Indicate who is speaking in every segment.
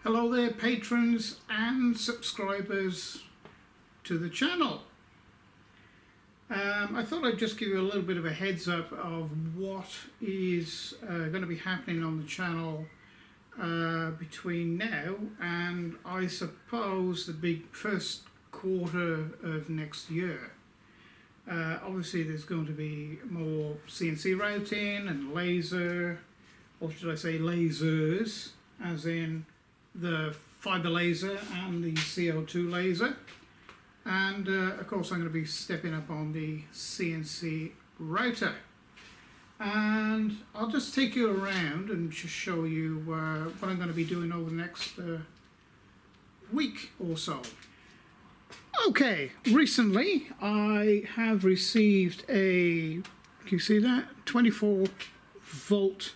Speaker 1: Hello there, patrons and subscribers to the channel. I thought I'd just give you a little bit of a heads up of what is going to be happening on the channel between now and I suppose the big first quarter of next year. Obviously there's going to be more CNC routing and laser, or should I say lasers, as in the fiber laser and the CO2 laser, and of course I'm going to be stepping up on the CNC router, and I'll just take you around and just show you what I'm going to be doing over the next week or so. Okay, recently I have received a, can you see that, 24 volt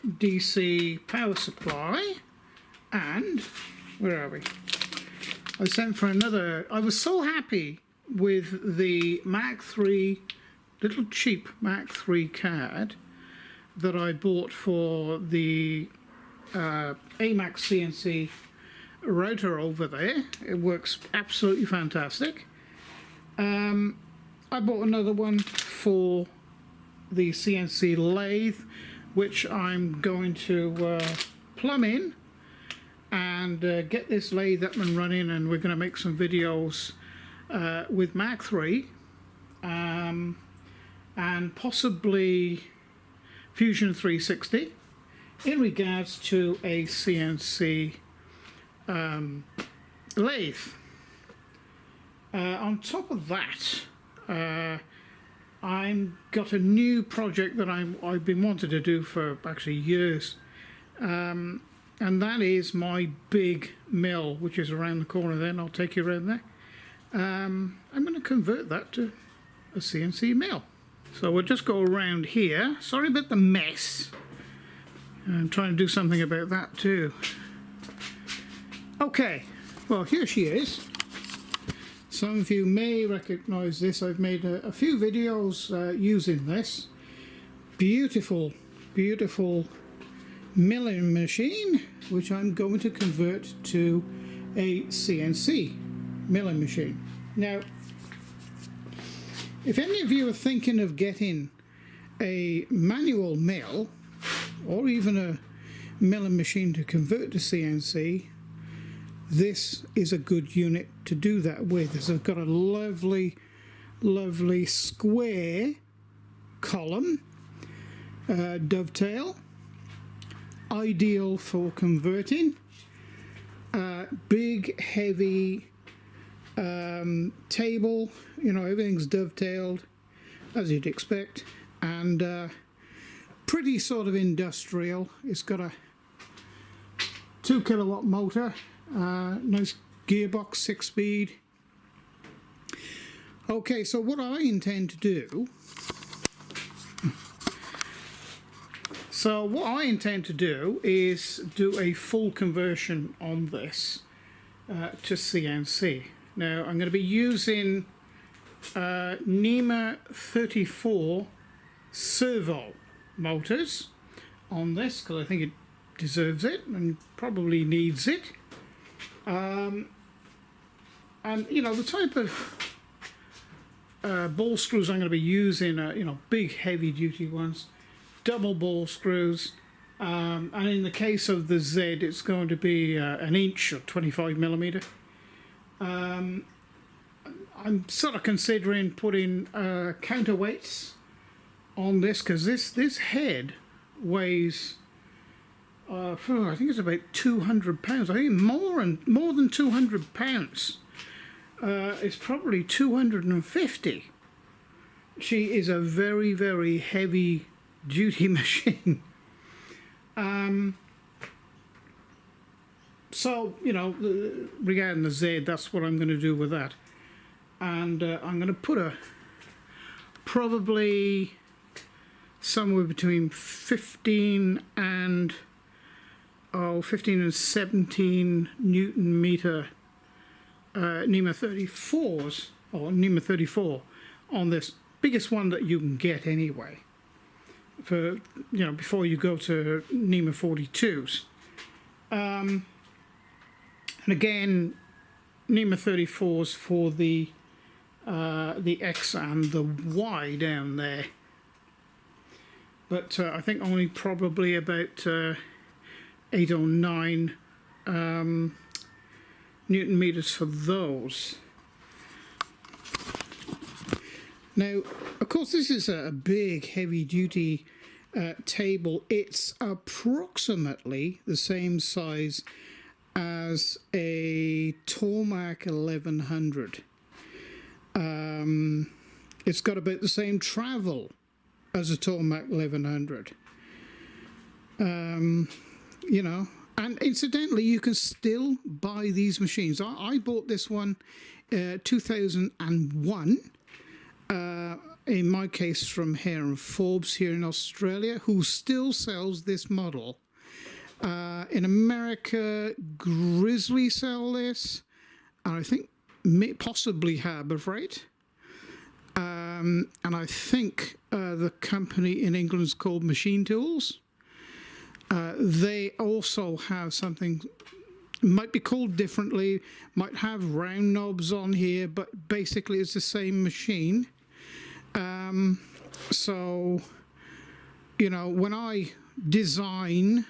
Speaker 1: DC power supply. And where are we? I sent for another. I was so happy with the Mach 3, little cheap Mach 3 card that I bought for the AMAX CNC router over there. It works absolutely fantastic. I bought another one for the CNC lathe, which I'm going to plumb in and get this lathe up and running, and we're going to make some videos with Mach 3 and possibly Fusion 360 in regards to a CNC lathe. On top of that, I've got a new project that I've been wanting to do for actually years. And that is my big mill, which is around the corner there, and I'll take you around there. I'm going to convert that to a CNC mill. So we'll just go around here. Sorry about the mess. I'm trying to do something about that too. Okay, well here she is. Some of you may recognize this. I've made a few videos using this. Beautiful, beautiful milling machine, which I'm going to convert to a CNC milling machine. Now, if any of you are thinking of getting a manual mill or even a milling machine to convert to CNC, this is a good unit to do that with. It's got a lovely, lovely square column, dovetail, ideal for converting, big heavy table, you know, everything's dovetailed as you'd expect, and pretty sort of industrial. It's got a 2 kilowatt motor, nice gearbox, 6-speed. Okay, so what I intend to do is do a full conversion on this to CNC. Now I'm going to be using NEMA 34 servo motors on this because I think it deserves it and probably needs it. And you know, the type of ball screws I'm going to be using are, you know, big heavy duty ones, double ball screws, and in the case of the Z it's going to be an inch or 25 millimeter. I'm sort of considering putting counterweights on this because this head weighs I think it's about 200 pounds. I think more than 200 pounds. It's probably 250. She is a very, very heavy duty machine. So, you know, regarding the Z, that's what I'm going to do with that. And I'm going to put probably somewhere between 15 and 17 Newton meter NEMA 34s, or NEMA 34 on this biggest one that you can get anyway. for, you know, before you go to NEMA 42s. And again, NEMA 34s for the X and the Y down there. But I think only probably about 8 or 9 Newton meters for those. Now, of course, this is a big, heavy-duty table. It's approximately the same size as a Tormach 1100. It's got about the same travel as a Tormach 1100. You know, and incidentally, you can still buy these machines. I bought this one 2001. In my case, from Hare & Forbes here in Australia, who still sells this model. In America, Grizzly sell this, and I think possibly Harbour Freight. And I think the company in England is called Machine Tools. They also have something, might be called differently, might have round knobs on here, but basically it's the same machine. So, you know, when I design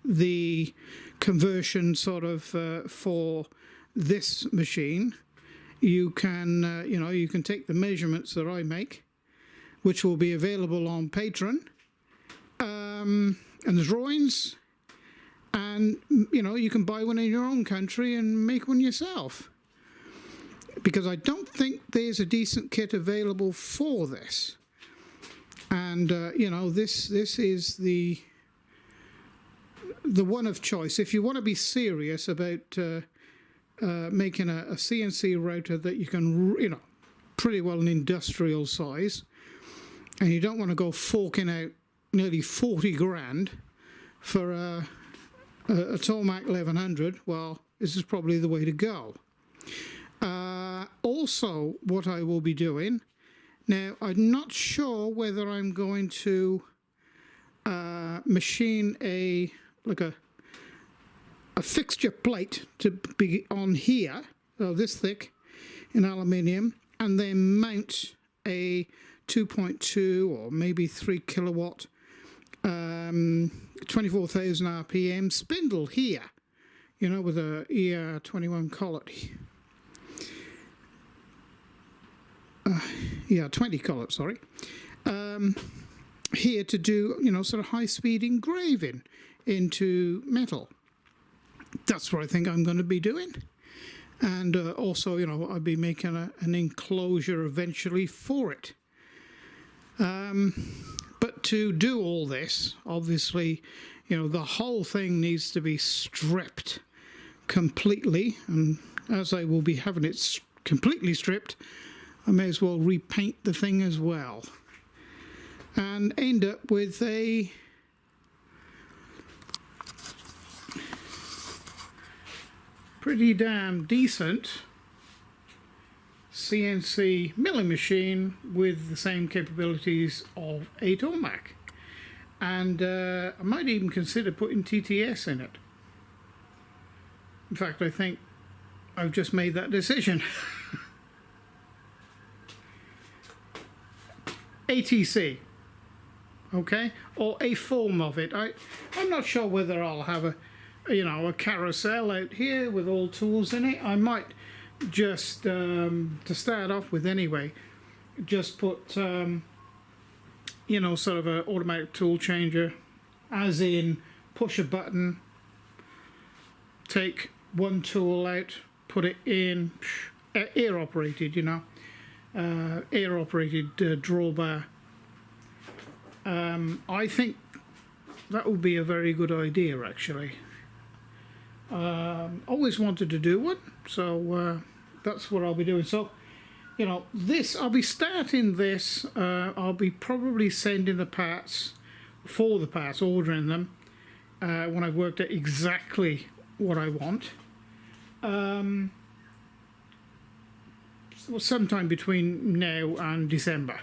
Speaker 1: the conversion sort of for this machine, you can, you know, you can take the measurements that I make, which will be available on Patron, and the drawings, and, you know, you can buy one in your own country and make one yourself. Because I don't think there's a decent kit available for this. And, you know, this is the one of choice. If you want to be serious about making a CNC router that you can, you know, pretty well an industrial size, and you don't want to go forking out nearly 40 grand for a Tormach 1100, well, this is probably the way to go. Also, what I will be doing, now I'm not sure whether I'm going to machine a fixture plate to be on here, this thick, in aluminium, and then mount a 2.2 or maybe 3 kilowatt 24,000 RPM spindle here, you know, with a ER21 collet. Yeah, 20 collet, sorry. Here to do, you know, sort of high-speed engraving into metal. That's what I think I'm going to be doing. And also, you know, I'll be making an enclosure eventually for it. But to do all this, obviously, you know, the whole thing needs to be stripped completely. And as I will be having it completely stripped, I may as well repaint the thing as well. And end up with a pretty damn decent CNC milling machine with the same capabilities of a Tormach. And I might even consider putting TTS in it. In fact, I think I've just made that decision. ATC, okay, or a form of it. I'm not sure whether I'll have a carousel out here with all tools in it. I might just, to start off with anyway, just put, you know, sort of an automatic tool changer, as in push a button, take one tool out, put it in, air operated, you know. Air operated drawbar. I think that would be a very good idea, actually. Always wanted to do one, so that's what I'll be doing. So, you know, I'll be starting this. I'll be probably sending the parts, ordering them when I've worked out exactly what I want. Sometime between now and December.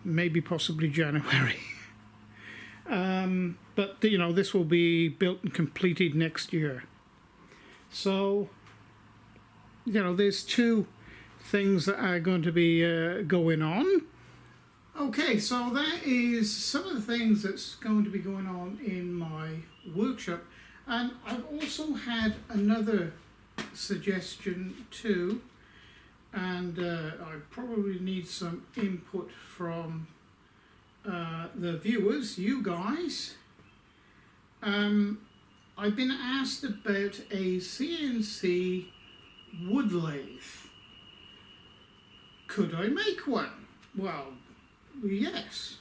Speaker 1: maybe possibly January. But you know, this will be built and completed next year. So you know, there's two things that are going to be going on. Okay, so that is some of the things that's going to be going on in my workshop. And I've also had another suggestion too, and I probably need some input from the viewers, you guys. I've been asked about a CNC Wood Lathe. Could I make one? Well, yes.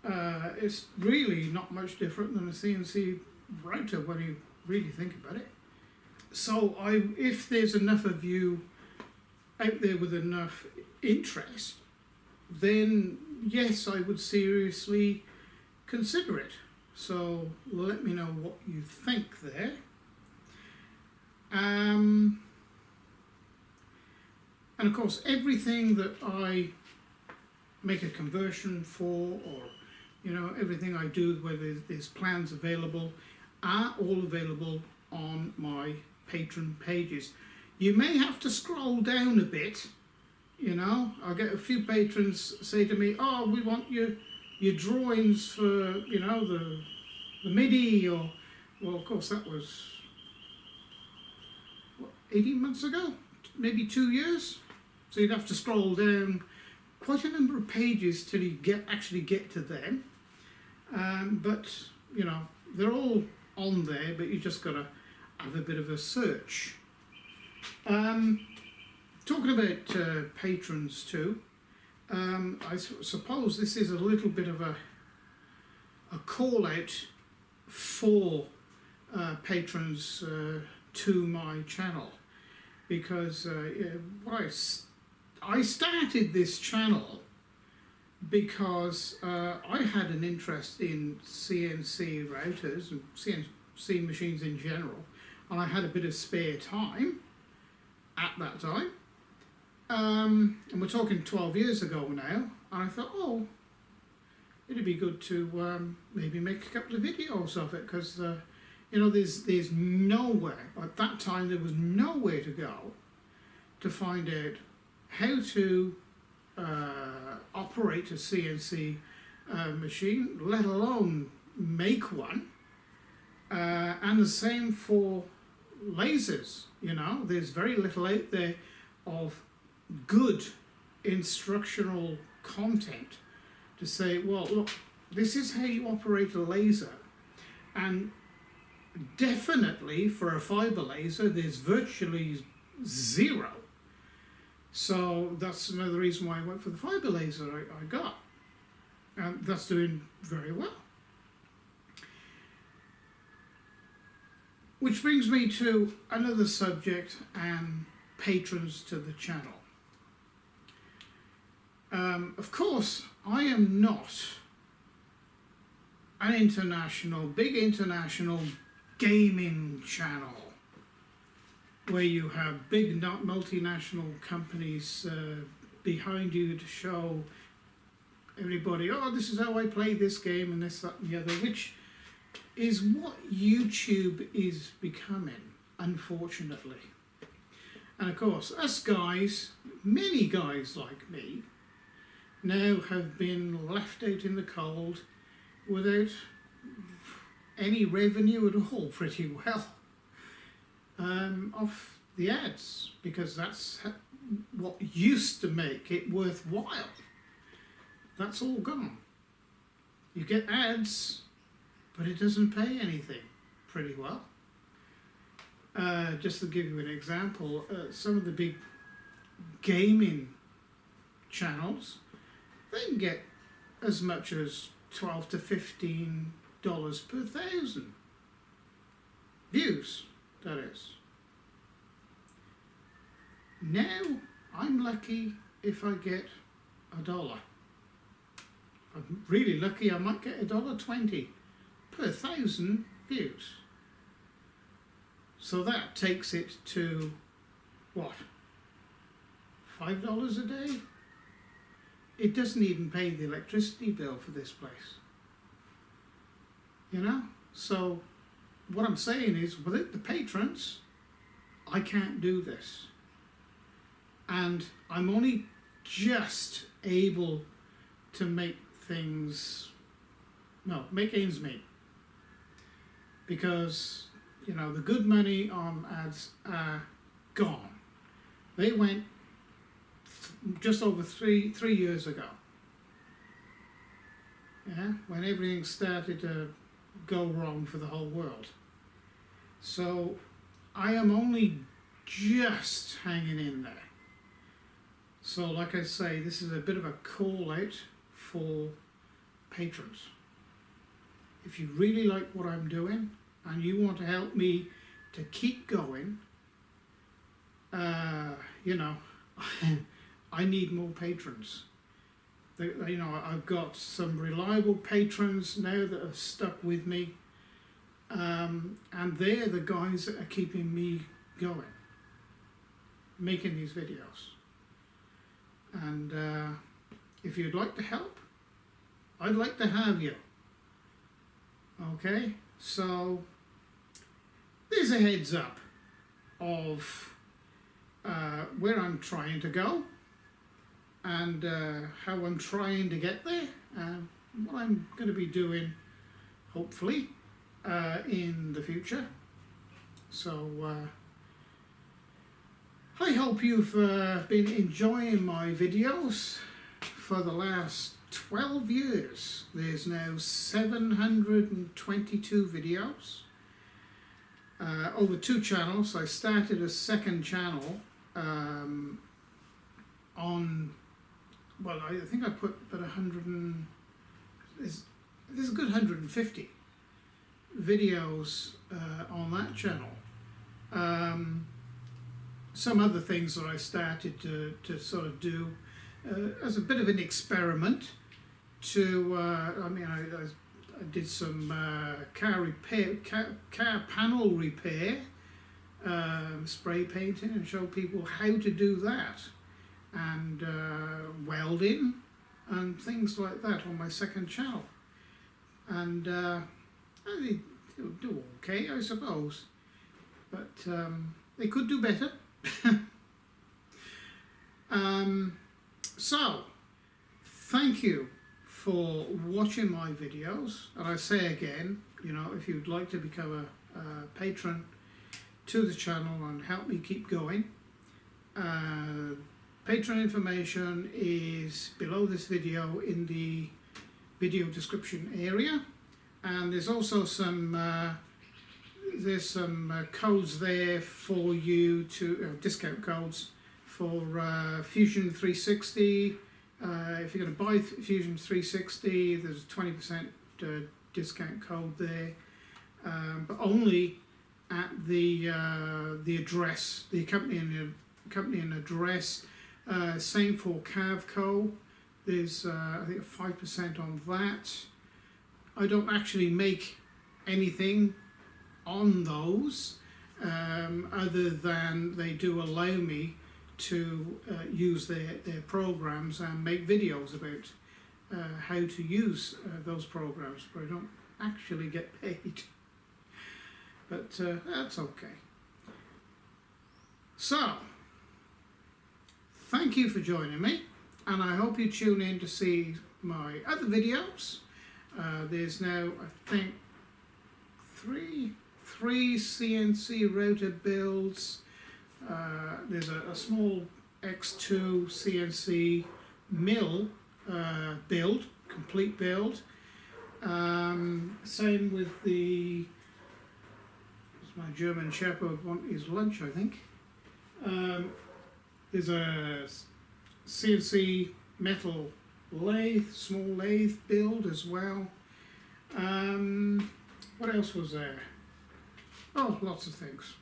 Speaker 1: It's really not much different than a CNC Router when you really think about it. So if there's enough of you out there with enough interest, then yes, I would seriously consider it. So let me know what you think there. And of course, everything that I make a conversion for, or you know, everything I do, whether there's plans available, are all available on my Patron pages. You may have to scroll down a bit. You know, I'll get a few patrons say to me, "Oh, we want your drawings for, you know, the MIDI," or, well, of course, that was what, 18 months ago, maybe 2 years. So you'd have to scroll down quite a number of pages till you actually get to them. But you know, they're all on there, but you just got to have a bit of a search. Talking about patrons too, I suppose this is a little bit of a call out for patrons to my channel, because I started this channel because I had an interest in CNC routers and CNC machines in general, and I had a bit of spare time at that time. And we're talking 12 years ago now, and I thought, oh, it'd be good to maybe make a couple of videos of it, because you know, there's nowhere, at that time there was nowhere to go to find out how to operate a CNC machine, let alone make one. And the same for lasers. You know, there's very little out there of good instructional content to say, well, look, this is how you operate a laser. And definitely for a fiber laser, there's virtually zero. So that's another reason why I went for the fiber laser I got. And that's doing very well. Which brings me to another subject and patrons to the channel. Of course, I am not an big international gaming channel where you have big multinational companies behind you to show everybody, oh, this is how I play this game and this, that and the other, which is what YouTube is becoming, unfortunately. And of course, us guys, many guys like me, now have been left out in the cold without any revenue at all, pretty well, off the ads, because that's what used to make it worthwhile. That's all gone. You get ads, but it doesn't pay anything pretty well. Just to give you an example, some of the big gaming channels, they can get as much as $12 to $15 per 1,000 views, that is. Now, I'm lucky if I get $1. If I'm really lucky, I might get $1.20 per 1,000 views. So that takes it to, what, $5 a day? it doesn't even pay the electricity bill for this place. You know? So what I'm saying is, without the patrons, I can't do this. And I'm only just able to make things, no, make ends meet. Because, you know, the good money on ads are gone. They went just over three years ago. Yeah, when everything started to go wrong for the whole world. So I am only just hanging in there. So like I say, this is a bit of a call out for patrons. If you really like what I'm doing and you want to help me to keep going, you know, I need more patrons. You know, I've got some reliable patrons now that have stuck with me, and they're the guys that are keeping me going, making these videos. And if you'd like to help, I'd like to have you. Okay, so there's a heads up of where I'm trying to go, and how I'm trying to get there, and what I'm going to be doing, hopefully, in the future. So I hope you've been enjoying my videos for the last 12 years. There's now 722 videos over 2 channels. I started a second channel on, well, I think I put about 100 and there's a good 150 videos on that channel. Some other things that I started to sort of do as a bit of an experiment to, I mean, I did some car repair, car panel repair, spray painting, and show people how to do that, and welding and things like that on my second channel. And I do okay, I suppose, but they could do better. So thank you for watching my videos, and I say again, you know, if you'd like to become a patron to the channel and help me keep going, patron information is below this video in the video description area, and there's also some codes there for you to discount codes for Fusion 360. If you're going to buy Fusion 360, there's a 20% discount code there, but only at the address, the accompanying address. Same for Cavco. There's I think 5% on that. I don't actually make anything on those, other than they do allow me to use their programs and make videos about how to use those programs, but I don't actually get paid. But that's okay. So, thank you for joining me, and I hope you tune in to see my other videos. There's now, I think, three CNC Router builds. There's a small X2 CNC Mill build, complete build. Same with the, my German Shepherd want his lunch, I think. There's a CNC metal lathe, small lathe build as well. What else was there? Oh, lots of things.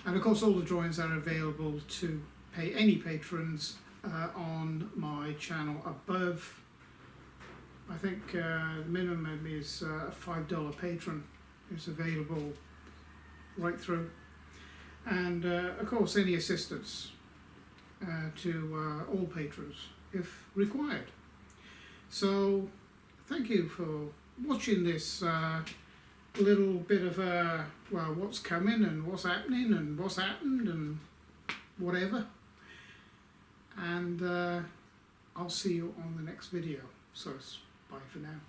Speaker 1: And of course all the drawings are available to pay any patrons on my channel above, I think the minimum is a $5 patron is available right through. And of course any assistance to all patrons if required. So thank you for watching this little bit of well, what's coming and what's happening and what's happened and whatever. And I'll see you on the next video. So bye for now.